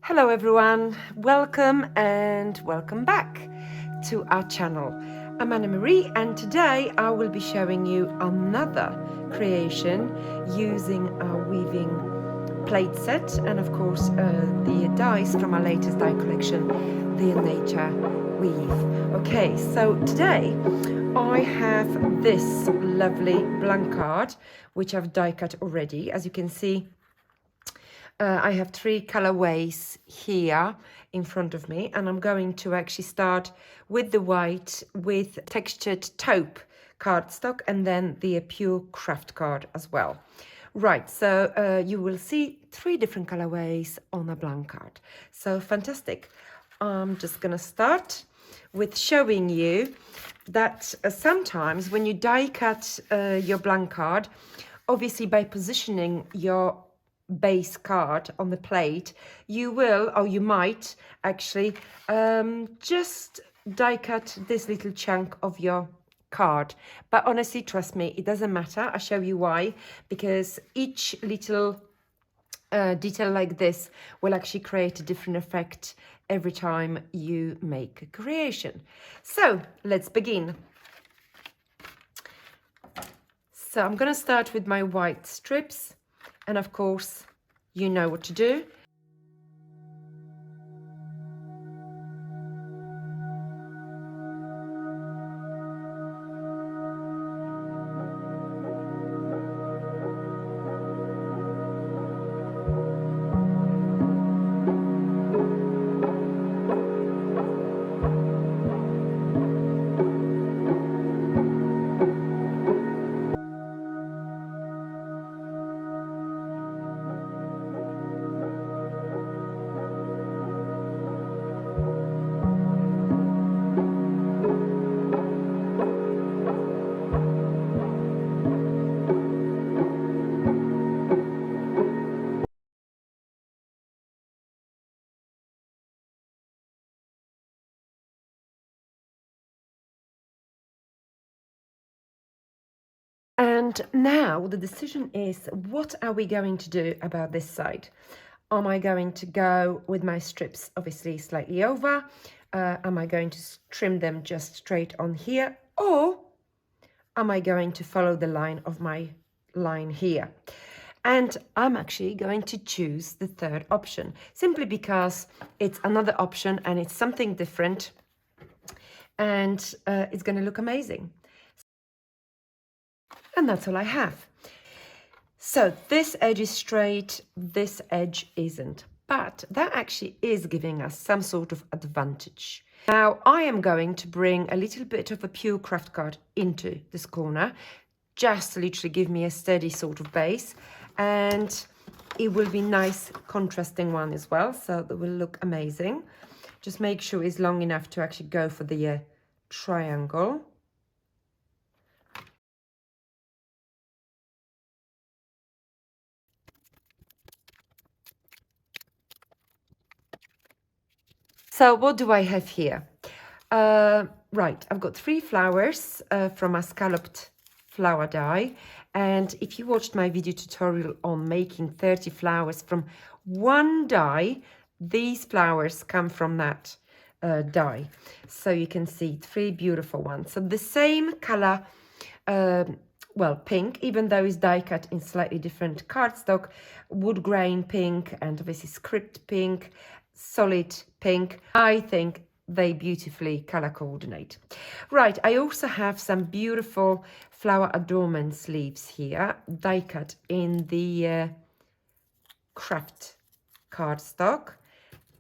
Hello everyone, welcome and welcome back to our channel. I'm Anna Marie and today I will be showing you another creation using our weaving plate set and of course the dies from our latest die collection, the Nature Weave. Okay, so today I have this lovely blank card which I've die cut already. As you can see, I have three colorways here in front of me, and I'm going to actually start with the white with textured taupe cardstock and then the pure craft card as well. Right, so you will see three different colorways on a blank card. So fantastic. I'm just gonna start with showing you that sometimes when you die cut your blank card, obviously by positioning your base card on the plate, you will, or you might actually just die cut this little chunk of your card. But honestly, trust me, it doesn't matter. I'll show you why, because each little detail like this will actually create a different effect every time you make a creation. So let's begin. So I'm going to start with my white strips, and of course you know what to do. And now the decision is, what are we going to do about this side? Am I going to go with my strips obviously slightly over? Am I going to trim them just straight on here? Or am I going to follow the line of my line here? And I'm actually going to choose the third option, simply because it's another option and it's something different, and it's going to look amazing. And that's all I have. So this edge is straight, this edge isn't, but that actually is giving us some sort of advantage. Now I am going to bring a little bit of a pure craft card into this corner, just to literally give me a steady sort of base, and it will be nice contrasting one as well, so that will look amazing. Just make sure it's long enough to actually go for the triangle. So what do I have here? Right, I've got three flowers from a scalloped flower die. And if you watched my video tutorial on making 30 flowers from one die, these flowers come from that die. So you can see three beautiful ones. So the same color, well, pink, even though it's die cut in slightly different cardstock, wood grain pink and obviously script pink, solid pink. I think they beautifully color coordinate. Right, I also have some beautiful flower adornment sleeves here, die cut in the craft cardstock,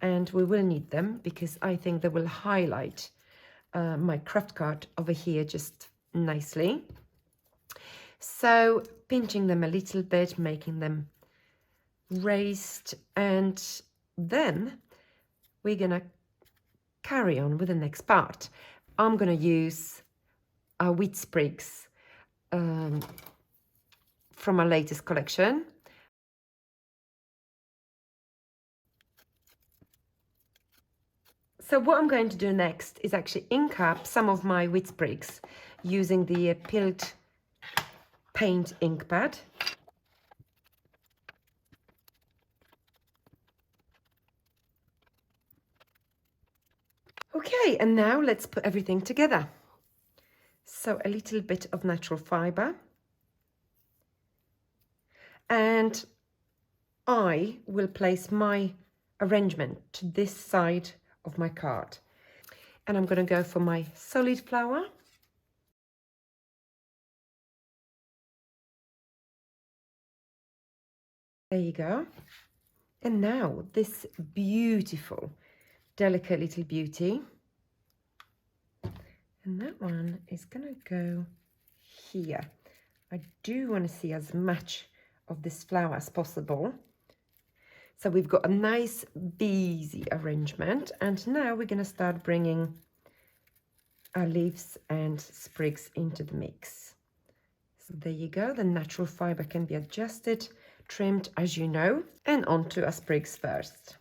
and we will need them because I think they will highlight my craft card over here just nicely. So pinching them a little bit, making them raised, and then we're gonna carry on with the next part. I'm gonna use our wheat sprigs from our latest collection. So what I'm going to do next is actually ink up some of my wheat sprigs using the Pilt paint ink pad. Okay, and now let's put everything together. So a little bit of natural fiber, and I will place my arrangement to this side of my card. And I'm going to go for my solid flower. There you go. And now this beautiful, delicate little beauty. And that one is going to go here. I do want to see as much of this flower as possible. So we've got a nice, busy arrangement. And now we're going to start bringing our leaves and sprigs into the mix. So there you go. The natural fiber can be adjusted, trimmed as you know, and onto our sprigs first.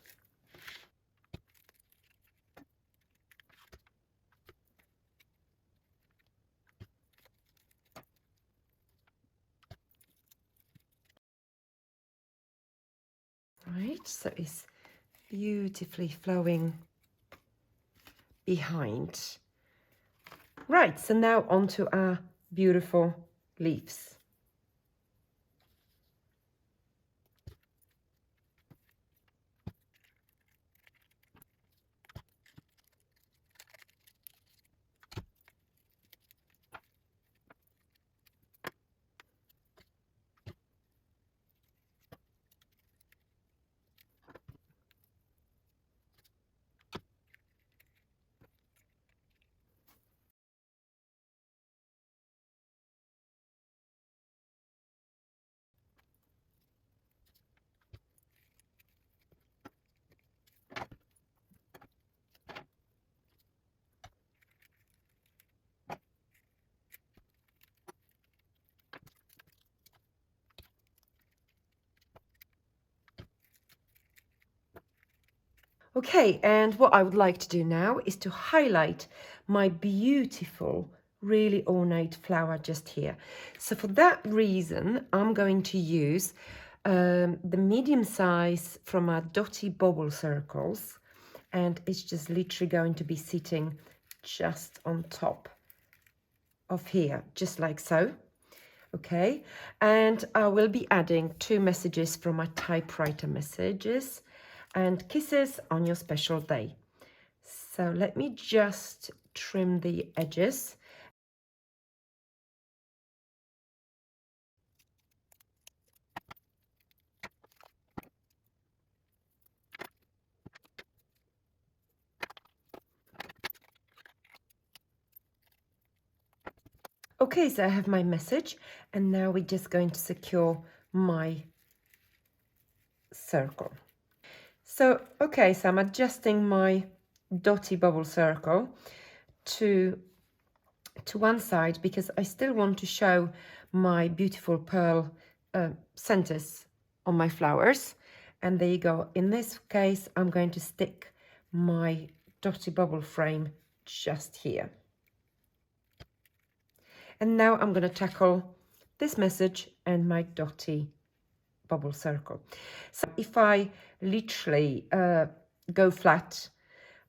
Right, so it's beautifully flowing behind. Right, so now onto our beautiful leaves. Okay, and what I would like to do now is to highlight my beautiful, really ornate flower just here. So for that reason, I'm going to use the medium size from our dotty bobble circles, and it's just literally going to be sitting just on top of here, just like so. Okay, and I will be adding 2 messages from my typewriter messages and kisses on your special day. So let me just trim the edges. Okay, so I have my message, and now we're just going to secure my circle. So, okay, so I'm adjusting my dotty bubble circle to one side because I still want to show my beautiful pearl centers on my flowers. And there you go. In this case, I'm going to stick my dotty bubble frame just here. And now I'm going to tackle this message and my dotty bubble circle. So if I literally go flat,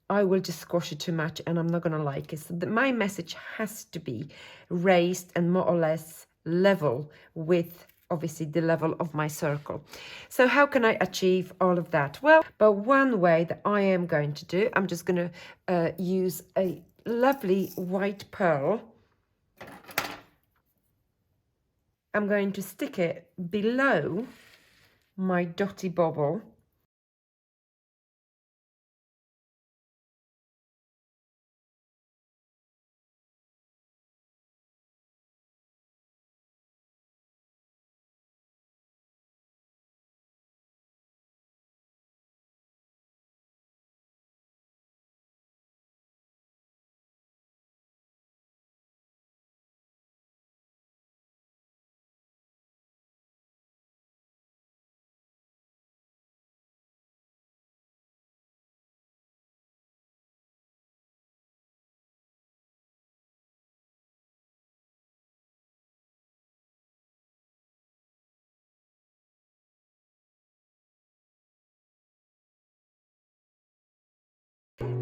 I will just squash it too much and I'm not going to like it. So my message has to be raised and more or less level with obviously the level of my circle. So how can I achieve all of that? Well, but one way that I am going to do, I'm just going to use a lovely white pearl. I'm going to stick it below my dotty bobble.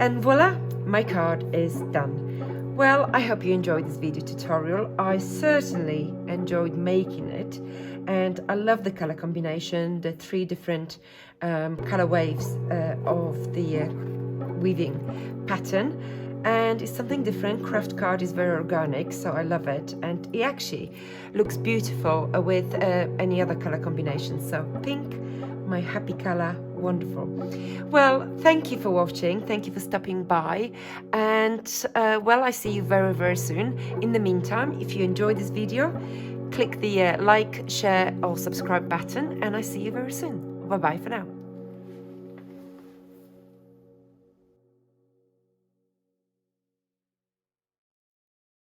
And voila, my card is done. Well, I hope you enjoyed this video tutorial. I certainly enjoyed making it, and I love the color combination, the 3 different color waves of the weaving pattern, and it's something different. Craft card is very organic, so I love it, and it actually looks beautiful with any other color combination. So pink, my happy color, wonderful. Well, thank you for watching, thank you for stopping by, and well, I see you very, very soon. In the meantime, if you enjoyed this video, click the like, share or subscribe button, and I see you very soon. Bye bye for now.